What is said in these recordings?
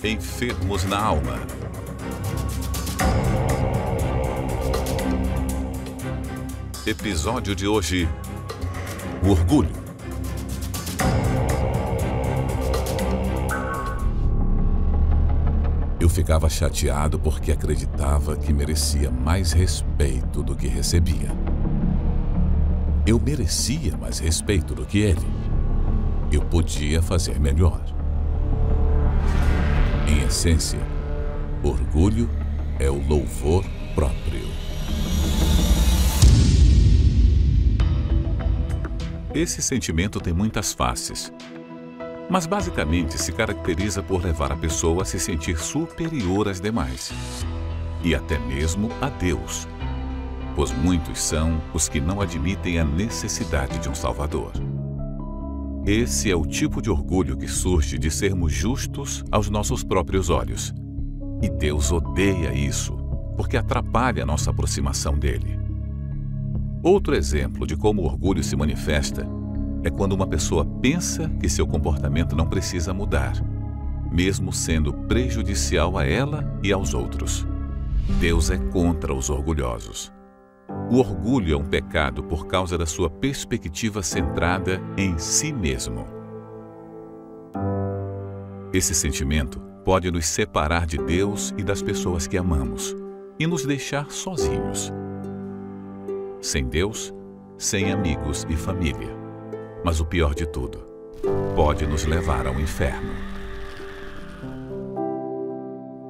Enfermos na alma. Episódio de hoje: o orgulho. Eu ficava chateado porque acreditava que merecia mais respeito do que recebia. Eu merecia mais respeito do que ele. Eu podia fazer melhor. Em essência, orgulho é o louvor próprio. Esse sentimento tem muitas faces, mas basicamente se caracteriza por levar a pessoa a se sentir superior às demais, e até mesmo a Deus, pois muitos são os que não admitem a necessidade de um Salvador. Esse é o tipo de orgulho que surge de sermos justos aos nossos próprios olhos. E Deus odeia isso, porque atrapalha a nossa aproximação dele. Outro exemplo de como o orgulho se manifesta é quando uma pessoa pensa que seu comportamento não precisa mudar, mesmo sendo prejudicial a ela e aos outros. Deus é contra os orgulhosos. O orgulho é um pecado por causa da sua perspectiva centrada em si mesmo. Esse sentimento pode nos separar de Deus e das pessoas que amamos e nos deixar sozinhos. Sem Deus, sem amigos e família. Mas o pior de tudo, pode nos levar ao inferno.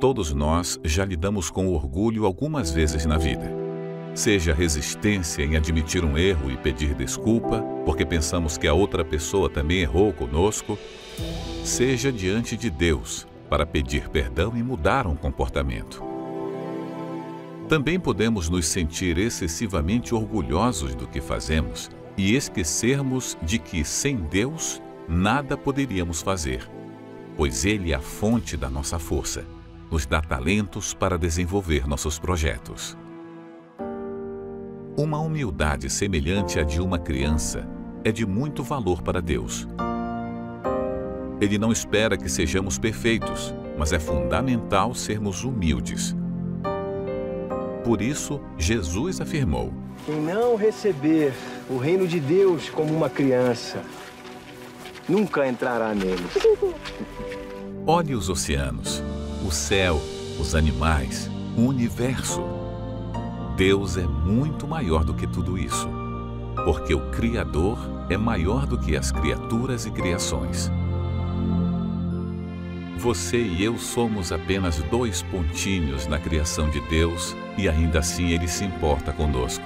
Todos nós já lidamos com o orgulho algumas vezes na vida. Seja resistência em admitir um erro e pedir desculpa, porque pensamos que a outra pessoa também errou conosco, seja diante de Deus, para pedir perdão e mudar um comportamento. Também podemos nos sentir excessivamente orgulhosos do que fazemos e esquecermos de que, sem Deus, nada poderíamos fazer, pois Ele é a fonte da nossa força, nos dá talentos para desenvolver nossos projetos. Uma humildade semelhante à de uma criança é de muito valor para Deus. Ele não espera que sejamos perfeitos, mas é fundamental sermos humildes. Por isso, Jesus afirmou: quem não receber o reino de Deus como uma criança, nunca entrará nele. Olhe os oceanos, o céu, os animais, o universo. Deus é muito maior do que tudo isso, porque o Criador é maior do que as criaturas e criações. Você e eu somos apenas 2 pontinhos na criação de Deus e ainda assim Ele se importa conosco.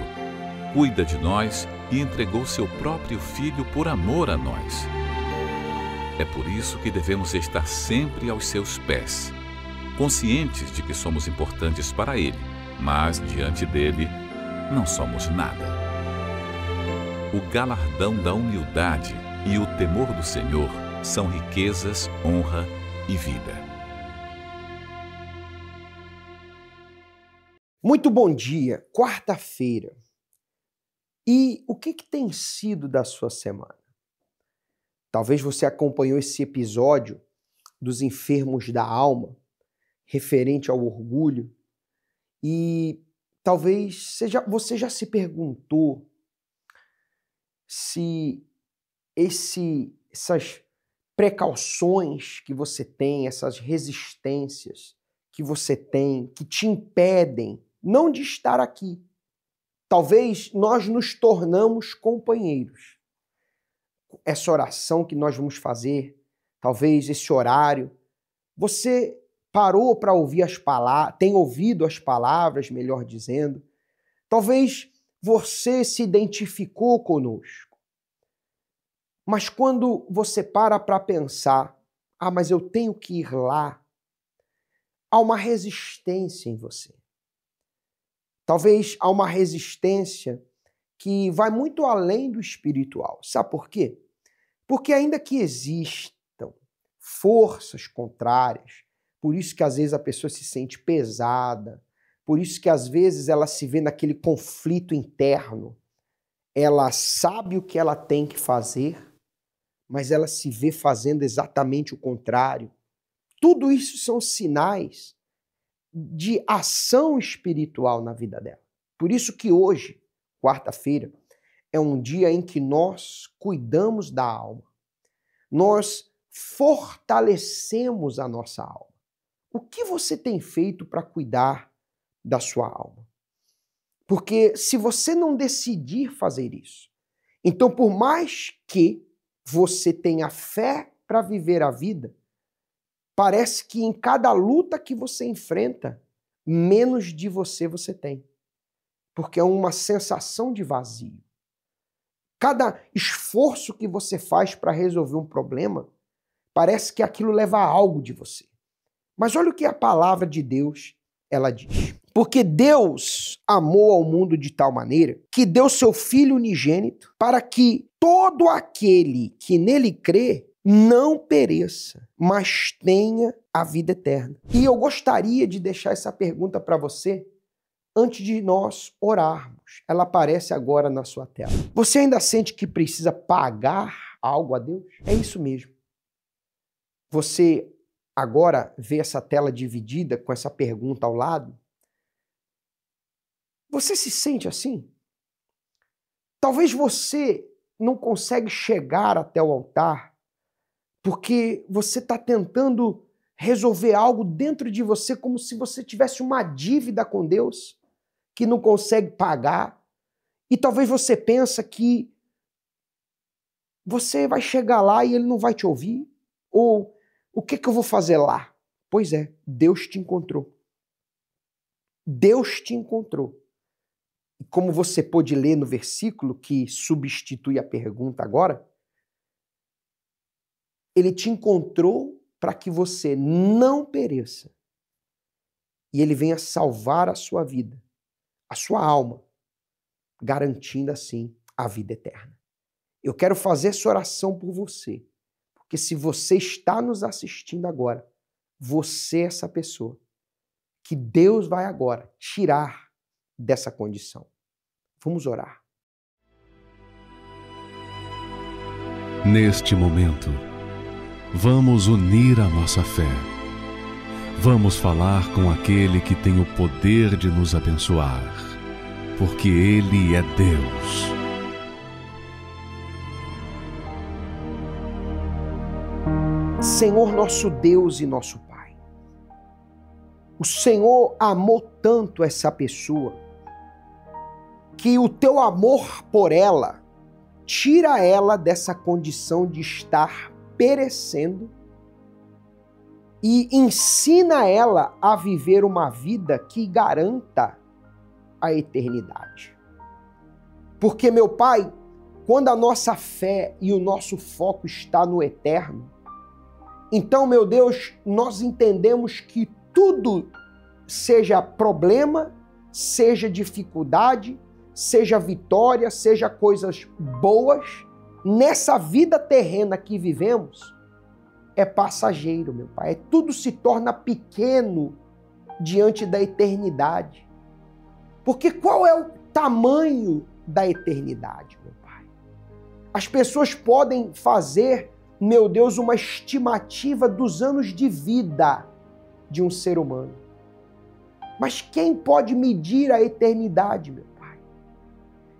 Cuida de nós e entregou seu próprio Filho por amor a nós. É por isso que devemos estar sempre aos seus pés, conscientes de que somos importantes para Ele, mas diante dele não somos nada. O galardão da humildade e o temor do Senhor são riquezas, honra e vida. Muito bom dia, quarta-feira. E o que tem sido da sua semana? Talvez você acompanhou esse episódio dos enfermos da alma, referente ao orgulho, e talvez você já se perguntou se essas precauções que você tem, essas resistências que você tem, que te impedem não de estar aqui. Talvez nós nos tornamos companheiros. Essa oração que nós vamos fazer, talvez esse horário, você parou para ouvir as palavras, tem ouvido as palavras, melhor dizendo. Talvez você se identificou conosco. Mas quando você para pensar, mas eu tenho que ir lá, há uma resistência em você. Talvez há uma resistência que vai muito além do espiritual. Sabe por quê? Porque ainda que existam forças contrárias, por isso que às vezes a pessoa se sente pesada, por isso que às vezes ela se vê naquele conflito interno. Ela sabe o que ela tem que fazer, mas ela se vê fazendo exatamente o contrário. Tudo isso são sinais de ação espiritual na vida dela. Por isso que hoje, quarta-feira, é um dia em que nós cuidamos da alma. Nós fortalecemos a nossa alma. O que você tem feito para cuidar da sua alma? Porque se você não decidir fazer isso, então por mais que você tenha fé para viver a vida, parece que em cada luta que você enfrenta, menos de você tem. Porque é uma sensação de vazio. Cada esforço que você faz para resolver um problema, parece que aquilo leva a algo de você. Mas olha o que a palavra de Deus, ela diz. Porque Deus amou ao mundo de tal maneira que deu seu Filho unigênito para que todo aquele que nele crê não pereça, mas tenha a vida eterna. E eu gostaria de deixar essa pergunta para você antes de nós orarmos. Ela aparece agora na sua tela. Você ainda sente que precisa pagar algo a Deus? É isso mesmo. Você agora vê essa tela dividida com essa pergunta ao lado? Você se sente assim? Talvez você não consegue chegar até o altar porque você está tentando resolver algo dentro de você como se você tivesse uma dívida com Deus que não consegue pagar. E talvez você pensa que você vai chegar lá e ele não vai te ouvir. Ou o que eu vou fazer lá? Pois é, Deus te encontrou. Deus te encontrou. E como você pôde ler no versículo que substitui a pergunta agora, ele te encontrou para que você não pereça. E ele venha salvar a sua vida, a sua alma, garantindo assim a vida eterna. Eu quero fazer essa oração por você, porque se você está nos assistindo agora, você é essa pessoa que Deus vai agora tirar dessa condição. Vamos orar. Neste momento, vamos unir a nossa fé. Vamos falar com aquele que tem o poder de nos abençoar, porque Ele é Deus. Senhor nosso Deus e nosso Pai, o Senhor amou tanto essa pessoa que o teu amor por ela tira ela dessa condição de estar perecendo e ensina ela a viver uma vida que garanta a eternidade. Porque, meu Pai, quando a nossa fé e o nosso foco está no eterno, então, meu Deus, nós entendemos que tudo, seja problema, seja dificuldade, seja vitória, seja coisas boas, nessa vida terrena que vivemos, é passageiro, meu Pai. Tudo se torna pequeno diante da eternidade. Porque qual é o tamanho da eternidade, meu Pai? As pessoas podem fazer, meu Deus, uma estimativa dos anos de vida de um ser humano. Mas quem pode medir a eternidade, meu Pai?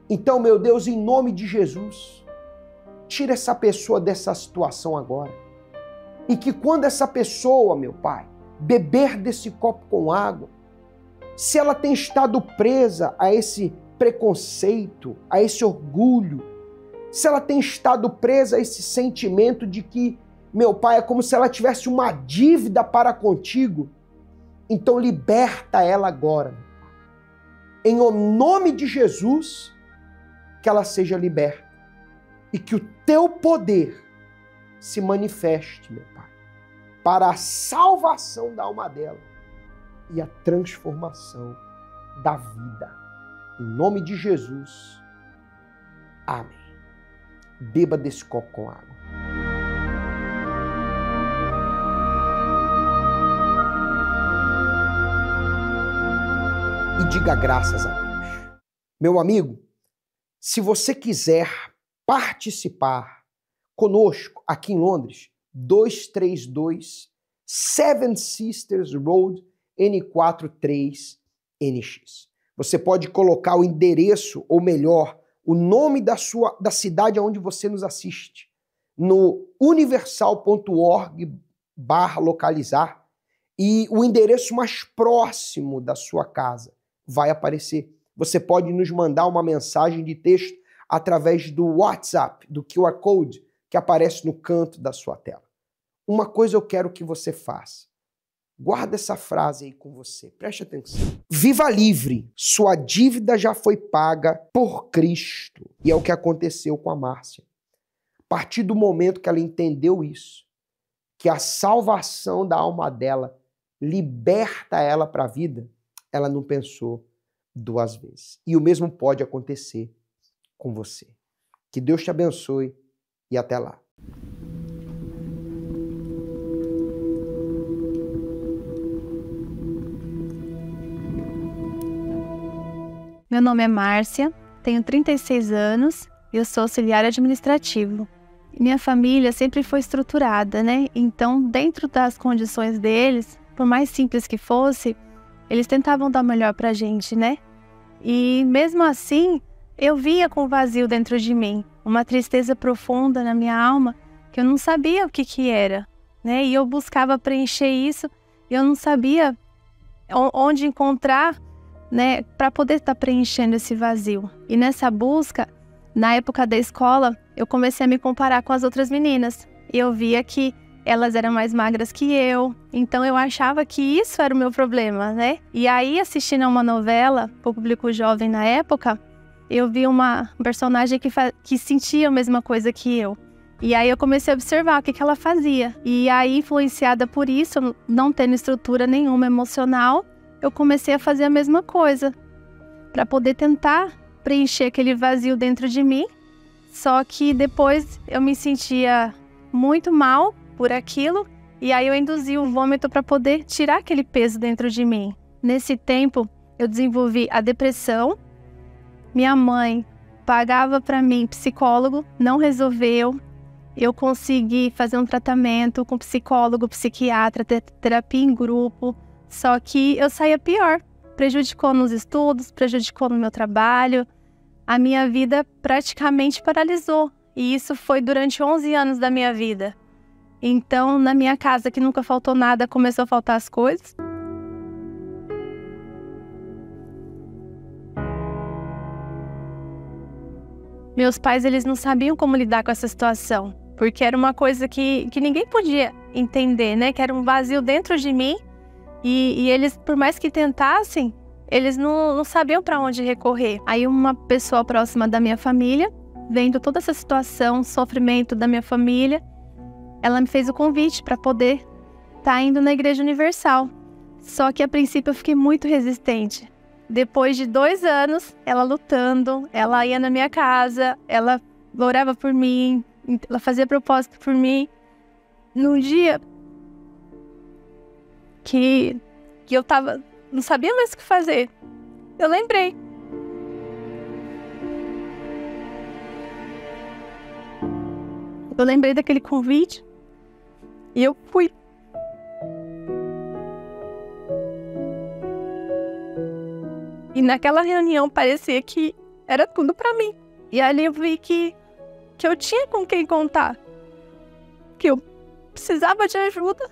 Então, meu Deus, em nome de Jesus, tira essa pessoa dessa situação agora. E que quando essa pessoa, meu Pai, beber desse copo com água, se ela tem estado presa a esse preconceito, a esse orgulho, se ela tem estado presa a esse sentimento de que, meu Pai, é como se ela tivesse uma dívida para contigo, então liberta ela agora, meu Pai. Em nome de Jesus, que ela seja liberta e que o teu poder se manifeste, meu Pai, para a salvação da alma dela e a transformação da vida. Em nome de Jesus. Amém. Beba desse copo com água. E diga graças a Deus. Meu amigo, se você quiser participar conosco aqui em Londres, Seven Sisters Road N43NX. Você pode colocar o endereço, ou melhor, o nome da cidade onde você nos assiste, no universal.org/localizar, e o endereço mais próximo da sua casa vai aparecer. Você pode nos mandar uma mensagem de texto através do WhatsApp, do QR Code que aparece no canto da sua tela. Uma coisa eu quero que você faça. Guarda essa frase aí com você. Preste atenção. Viva livre. Sua dívida já foi paga por Cristo. E é o que aconteceu com a Márcia. A partir do momento que ela entendeu isso, que a salvação da alma dela liberta ela para a vida, ela não pensou duas vezes. E o mesmo pode acontecer com você. Que Deus te abençoe e até lá. Meu nome é Márcia, tenho 36 anos e eu sou auxiliar administrativo. Minha família sempre foi estruturada, né? Então, dentro das condições deles, por mais simples que fosse, eles tentavam dar o melhor pra gente, né? E mesmo assim, eu via com vazio dentro de mim, uma tristeza profunda na minha alma, que eu não sabia o que era, né? E eu buscava preencher isso, e eu não sabia onde encontrar, né, para poder estar preenchendo esse vazio. E nessa busca, na época da escola, eu comecei a me comparar com as outras meninas. E eu via que elas eram mais magras que eu, então eu achava que isso era o meu problema, né? E aí, assistindo a uma novela, para o público jovem na época, eu vi uma personagem que sentia a mesma coisa que eu. E aí eu comecei a observar o que ela fazia. E aí, influenciada por isso, não tendo estrutura nenhuma emocional, eu comecei a fazer a mesma coisa, para poder tentar preencher aquele vazio dentro de mim. Só que depois eu me sentia muito mal por aquilo, e aí eu induzi o vômito para poder tirar aquele peso dentro de mim. Nesse tempo, eu desenvolvi a depressão. Minha mãe pagava para mim psicólogo, não resolveu. Eu consegui fazer um tratamento com psicólogo, psiquiatra, terapia em grupo. Só que eu saía pior, prejudicou nos estudos, prejudicou no meu trabalho, a minha vida praticamente paralisou. E isso foi durante 11 anos da minha vida. Então, na minha casa, que nunca faltou nada, começou a faltar as coisas. Meus pais, eles não sabiam como lidar com essa situação, porque era uma coisa que ninguém podia entender, né? Que era um vazio dentro de mim. E eles, por mais que tentassem, eles não sabiam para onde recorrer. Aí uma pessoa próxima da minha família, vendo toda essa situação, sofrimento da minha família, ela me fez o convite para poder estar indo na Igreja Universal. Só que a princípio eu fiquei muito resistente. Depois de 2 anos, ela lutando, ela ia na minha casa, ela orava por mim, ela fazia propósito por mim. Num dia que eu não sabia mais o que fazer, eu lembrei. Eu lembrei daquele convite e eu fui. E naquela reunião parecia que era tudo pra mim. E ali eu vi que eu tinha com quem contar, que eu precisava de ajuda.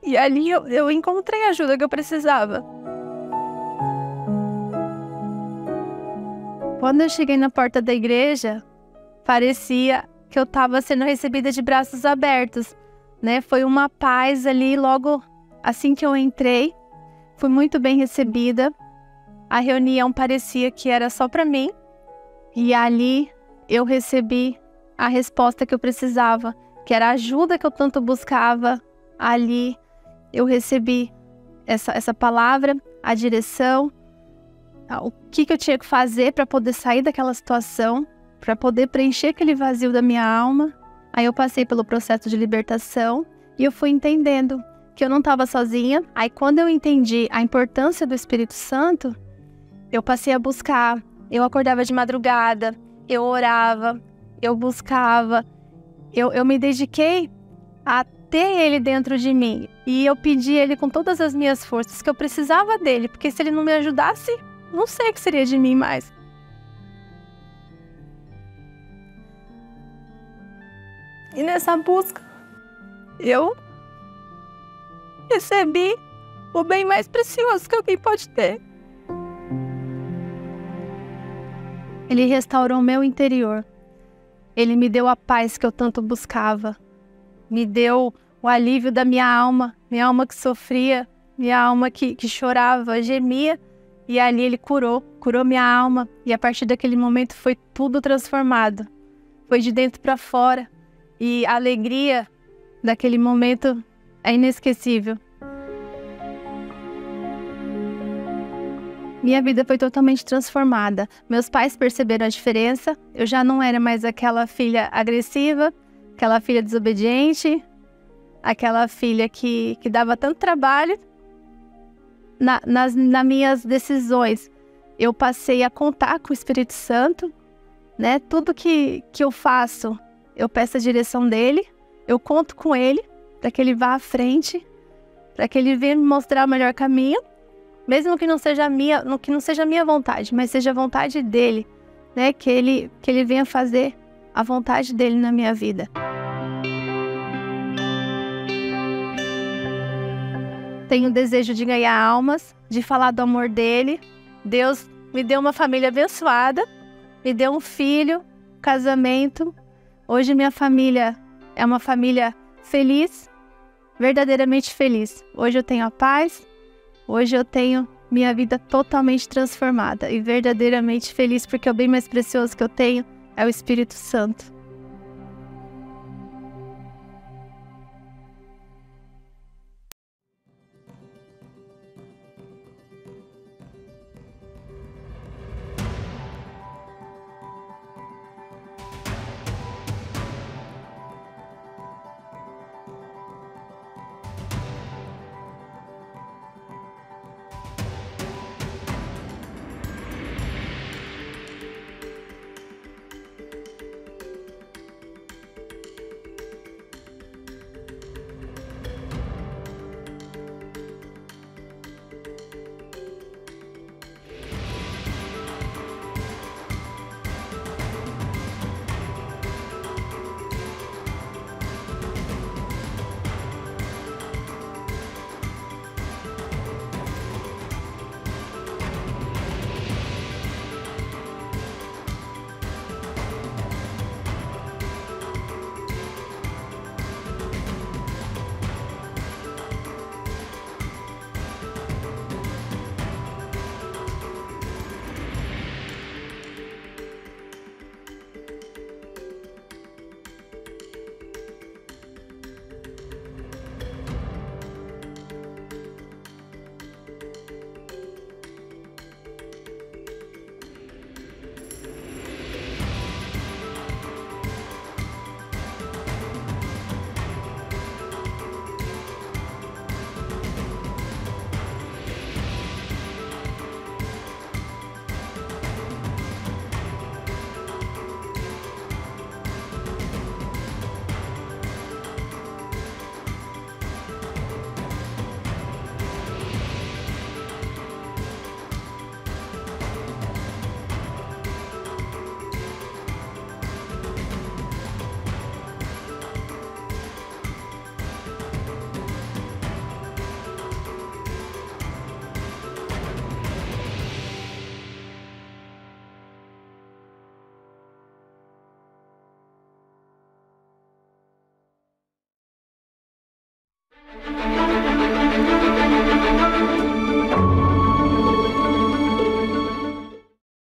E ali eu encontrei a ajuda que eu precisava. Quando eu cheguei na porta da igreja, parecia que eu estava sendo recebida de braços abertos, né? Foi uma paz ali logo assim que eu entrei. Fui muito bem recebida. A reunião parecia que era só para mim. E ali eu recebi a resposta que eu precisava, que era a ajuda que eu tanto buscava. Ali eu recebi essa palavra, a direção, o que eu tinha que fazer para poder sair daquela situação, para poder preencher aquele vazio da minha alma. Aí eu passei pelo processo de libertação e eu fui entendendo que eu não estava sozinha. Aí quando eu entendi a importância do Espírito Santo, eu passei a buscar. Eu acordava de madrugada, eu orava, eu buscava, eu me dediquei a ter ele dentro de mim. E eu pedi ele com todas as minhas forças, que eu precisava dele, porque se ele não me ajudasse, não sei o que seria de mim mais. E nessa busca, eu recebi o bem mais precioso que alguém pode ter. Ele restaurou meu interior. Ele me deu a paz que eu tanto buscava. Me deu o alívio da minha alma que sofria, minha alma que chorava, gemia. E ali ele curou minha alma. E a partir daquele momento foi tudo transformado. Foi de dentro para fora. E a alegria daquele momento é inesquecível. Minha vida foi totalmente transformada. Meus pais perceberam a diferença. Eu já não era mais aquela filha agressiva, aquela filha desobediente, aquela filha que dava tanto trabalho nas minhas decisões. Eu passei a contar com o Espírito Santo, né? Tudo que eu faço, eu peço a direção dele, eu conto com ele para que ele vá à frente, para que ele venha me mostrar o melhor caminho. Mesmo que não seja a minha vontade, mas seja a vontade dele, né? Que ele venha fazer a vontade dele na minha vida. Tenho o desejo de ganhar almas, de falar do amor dele. Deus me deu uma família abençoada, me deu um filho, casamento. Hoje minha família é uma família feliz, verdadeiramente feliz. Hoje eu tenho a paz. Hoje eu tenho minha vida totalmente transformada e verdadeiramente feliz, porque o bem mais precioso que eu tenho é o Espírito Santo.